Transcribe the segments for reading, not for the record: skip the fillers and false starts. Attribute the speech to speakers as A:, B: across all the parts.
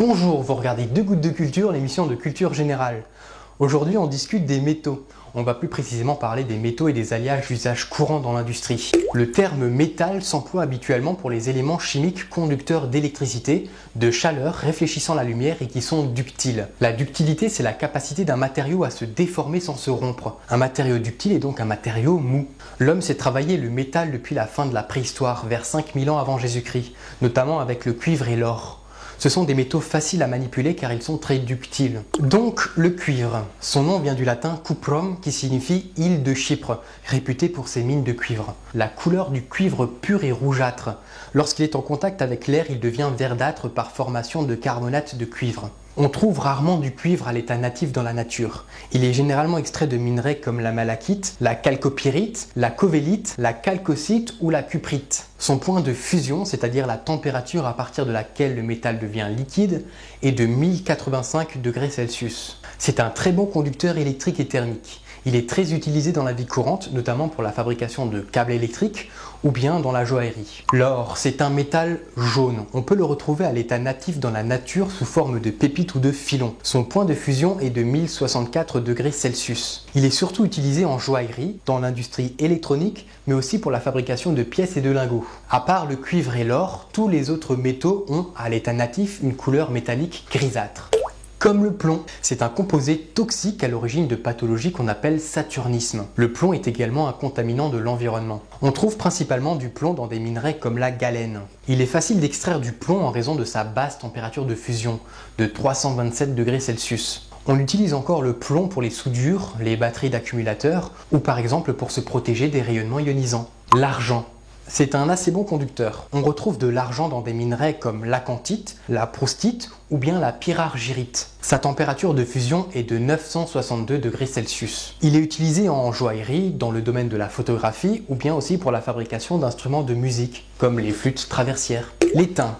A: Bonjour, vous regardez Deux Gouttes de Culture, l'émission de culture générale. Aujourd'hui, on discute des métaux. On va plus précisément parler des métaux et des alliages d'usage courant dans l'industrie. Le terme métal s'emploie habituellement pour les éléments chimiques conducteurs d'électricité, de chaleur, réfléchissant la lumière et qui sont ductiles. La ductilité, c'est la capacité d'un matériau à se déformer sans se rompre. Un matériau ductile est donc un matériau mou. L'homme s'est travaillé le métal depuis la fin de la préhistoire, vers 5000 ans avant Jésus-Christ, notamment avec le cuivre et l'or. Ce sont des métaux faciles à manipuler car ils sont très ductiles. Donc le cuivre, son nom vient du latin cuprum qui signifie île de Chypre, réputée pour ses mines de cuivre. La couleur du cuivre pur est rougeâtre. Lorsqu'il est en contact avec l'air, il devient verdâtre par formation de carbonate de cuivre. On trouve rarement du cuivre à l'état natif dans la nature. Il est généralement extrait de minerais comme la malachite, la chalcopyrite, la covellite, la chalcocite ou la cuprite. Son point de fusion, c'est-à-dire la température à partir de laquelle le métal devient liquide, est de 1085 degrés Celsius. C'est un très bon conducteur électrique et thermique. Il est très utilisé dans la vie courante, notamment pour la fabrication de câbles électriques ou bien dans la joaillerie. L'or, c'est un métal jaune. On peut le retrouver à l'état natif dans la nature sous forme de pépites ou de filons. Son point de fusion est de 1064 degrés Celsius. Il est surtout utilisé en joaillerie, dans l'industrie électronique, mais aussi pour la fabrication de pièces et de lingots. À part le cuivre et l'or, tous les autres métaux ont, à l'état natif, une couleur métallique grisâtre. Comme le plomb, c'est un composé toxique à l'origine de pathologies qu'on appelle saturnisme. Le plomb est également un contaminant de l'environnement. On trouve principalement du plomb dans des minerais comme la galène. Il est facile d'extraire du plomb en raison de sa basse température de fusion, de 327 degrés Celsius. On utilise encore le plomb pour les soudures, les batteries d'accumulateurs ou par exemple pour se protéger des rayonnements ionisants. L'argent. C'est un assez bon conducteur. On retrouve de l'argent dans des minerais comme l'acantite, la proustite ou bien la pyrargyrite. Sa température de fusion est de 962 degrés Celsius. Il est utilisé en joaillerie, dans le domaine de la photographie ou bien aussi pour la fabrication d'instruments de musique, comme les flûtes traversières. L'étain.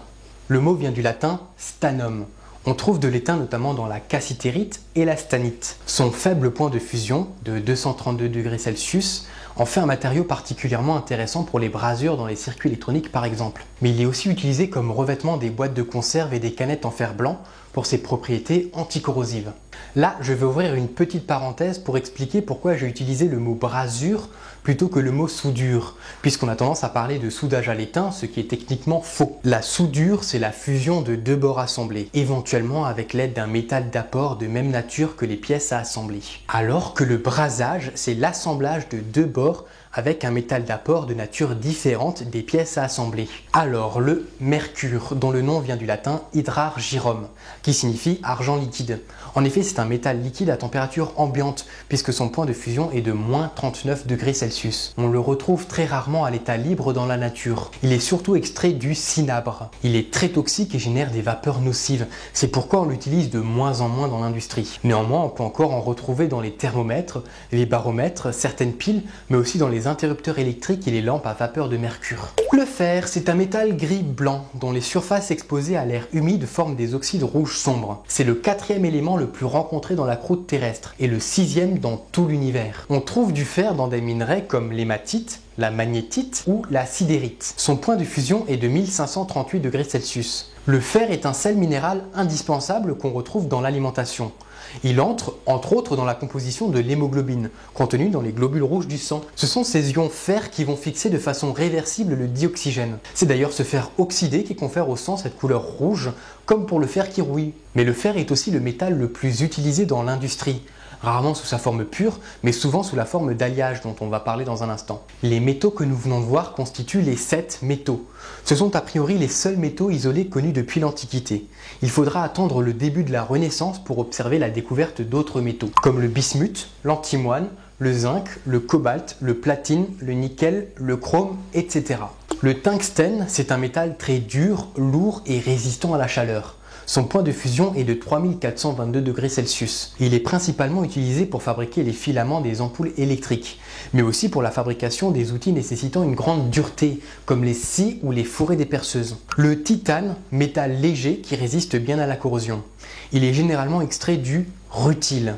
A: Le mot vient du latin stannum. On trouve de l'étain notamment dans la cassitérite et la stannite. Son faible point de fusion, de 232 degrés Celsius, en fait un matériau particulièrement intéressant pour les brasures dans les circuits électroniques par exemple. Mais il est aussi utilisé comme revêtement des boîtes de conserve et des canettes en fer blanc pour ses propriétés anticorrosives. Là, je vais ouvrir une petite parenthèse pour expliquer pourquoi j'ai utilisé le mot brasure plutôt que le mot soudure, puisqu'on a tendance à parler de soudage à l'étain, ce qui est techniquement faux. La soudure, c'est la fusion de deux bords assemblés, éventuellement avec l'aide d'un métal d'apport de même nature que les pièces à assembler. Alors que le brasage, c'est l'assemblage de deux bords avec un métal d'apport de nature différente des pièces à assembler. Alors le mercure, dont le nom vient du latin hydrargyrum, qui signifie argent liquide. En effet, c'est un métal liquide à température ambiante, puisque son point de fusion est de moins 39 degrés Celsius. On le retrouve très rarement à l'état libre dans la nature. Il est surtout extrait du cinabre. Il est très toxique et génère des vapeurs nocives. C'est pourquoi on l'utilise de moins en moins dans l'industrie. Néanmoins, on peut encore en retrouver dans les thermomètres, les baromètres, certaines piles, mais aussi dans les interrupteurs électriques et les lampes à vapeur de mercure. Le fer, c'est un métal gris-blanc dont les surfaces exposées à l'air humide forment des oxydes rouges sombres. C'est le quatrième élément le plus rencontré dans la croûte terrestre et le sixième dans tout l'univers. On trouve du fer dans des minerais comme l'hématite, la magnétite ou la sidérite. Son point de fusion est de 1538 degrés Celsius. Le fer est un sel minéral indispensable qu'on retrouve dans l'alimentation. Il entre autres dans la composition de l'hémoglobine, contenue dans les globules rouges du sang. Ce sont ces ions fer qui vont fixer de façon réversible le dioxygène. C'est d'ailleurs ce fer oxydé qui confère au sang cette couleur rouge, comme pour le fer qui rouille. Mais le fer est aussi le métal le plus utilisé dans l'industrie. Rarement sous sa forme pure, mais souvent sous la forme d'alliage dont on va parler dans un instant. Les métaux que nous venons de voir constituent les 7 métaux. Ce sont a priori les seuls métaux isolés connus depuis l'Antiquité. Il faudra attendre le début de la Renaissance pour observer la découverte d'autres métaux, comme le bismuth, l'antimoine, le zinc, le cobalt, le platine, le nickel, le chrome, etc. Le tungstène, c'est un métal très dur, lourd et résistant à la chaleur. Son point de fusion est de 3422 degrés Celsius. Il est principalement utilisé pour fabriquer les filaments des ampoules électriques, mais aussi pour la fabrication des outils nécessitant une grande dureté, comme les scies ou les fourrés des perceuses. Le titane, métal léger qui résiste bien à la corrosion. Il est généralement extrait du rutile.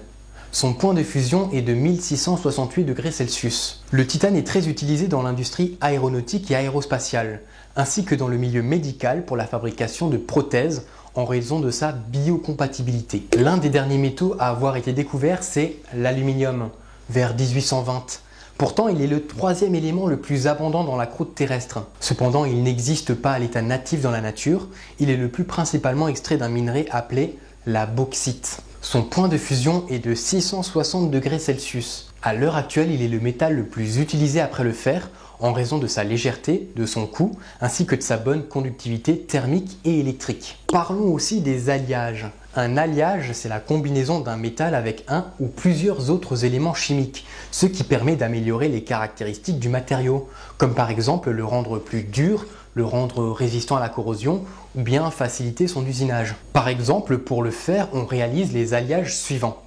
A: Son point de fusion est de 1668 degrés Celsius. Le titane est très utilisé dans l'industrie aéronautique et aérospatiale, ainsi que dans le milieu médical pour la fabrication de prothèses, en raison de sa biocompatibilité. L'un des derniers métaux à avoir été découvert, c'est l'aluminium, vers 1820. Pourtant, il est le troisième élément le plus abondant dans la croûte terrestre. Cependant, il n'existe pas à l'état natif dans la nature. Il est le plus principalement extrait d'un minerai appelé la bauxite. Son point de fusion est de 660 degrés Celsius. À l'heure actuelle, il est le métal le plus utilisé après le fer en raison de sa légèreté, de son coût, ainsi que de sa bonne conductivité thermique et électrique. Parlons aussi des alliages. Un alliage, c'est la combinaison d'un métal avec un ou plusieurs autres éléments chimiques, ce qui permet d'améliorer les caractéristiques du matériau, comme par exemple le rendre plus dur, le rendre résistant à la corrosion ou bien faciliter son usinage. Par exemple, pour le fer, on réalise les alliages suivants.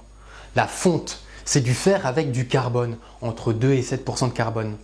A: La fonte, c'est du fer avec du carbone, entre 2 et 7% de carbone,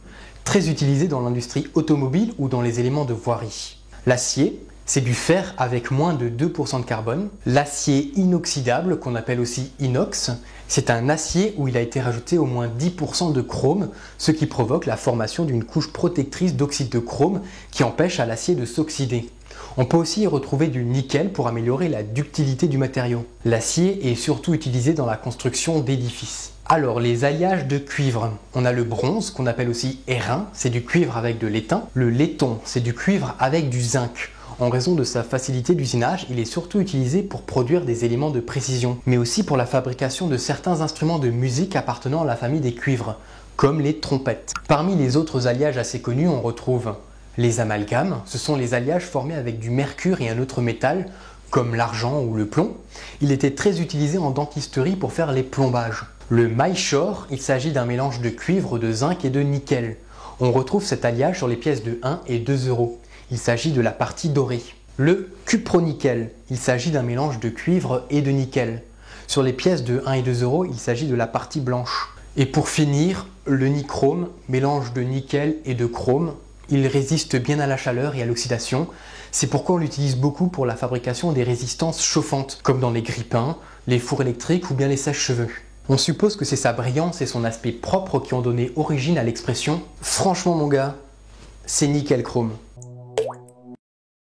A: très utilisé dans l'industrie automobile ou dans les éléments de voirie. L'acier, c'est du fer avec moins de 2% de carbone. L'acier inoxydable, qu'on appelle aussi inox, c'est un acier où il a été rajouté au moins 10% de chrome, ce qui provoque la formation d'une couche protectrice d'oxyde de chrome qui empêche à l'acier de s'oxyder. On peut aussi y retrouver du nickel pour améliorer la ductilité du matériau. L'acier est surtout utilisé dans la construction d'édifices. Alors, les alliages de cuivre. On a le bronze, qu'on appelle aussi airain, c'est du cuivre avec de l'étain. Le laiton, c'est du cuivre avec du zinc. En raison de sa facilité d'usinage, il est surtout utilisé pour produire des éléments de précision, mais aussi pour la fabrication de certains instruments de musique appartenant à la famille des cuivres, comme les trompettes. Parmi les autres alliages assez connus, on retrouve les amalgames. Ce sont les alliages formés avec du mercure et un autre métal, comme l'argent ou le plomb. Il était très utilisé en dentisterie pour faire les plombages. Le maillechort, il s'agit d'un mélange de cuivre, de zinc et de nickel. On retrouve cet alliage sur les pièces de 1 et 2 euros. Il s'agit de la partie dorée. Le cupronickel, il s'agit d'un mélange de cuivre et de nickel. Sur les pièces de 1 et 2 euros, il s'agit de la partie blanche. Et pour finir, le nichrome, mélange de nickel et de chrome. Il résiste bien à la chaleur et à l'oxydation. C'est pourquoi on l'utilise beaucoup pour la fabrication des résistances chauffantes, comme dans les grille-pains, les fours électriques ou bien les sèche-cheveux. On suppose que c'est sa brillance et son aspect propre qui ont donné origine à l'expression « Franchement mon gars, c'est nickel chrome ».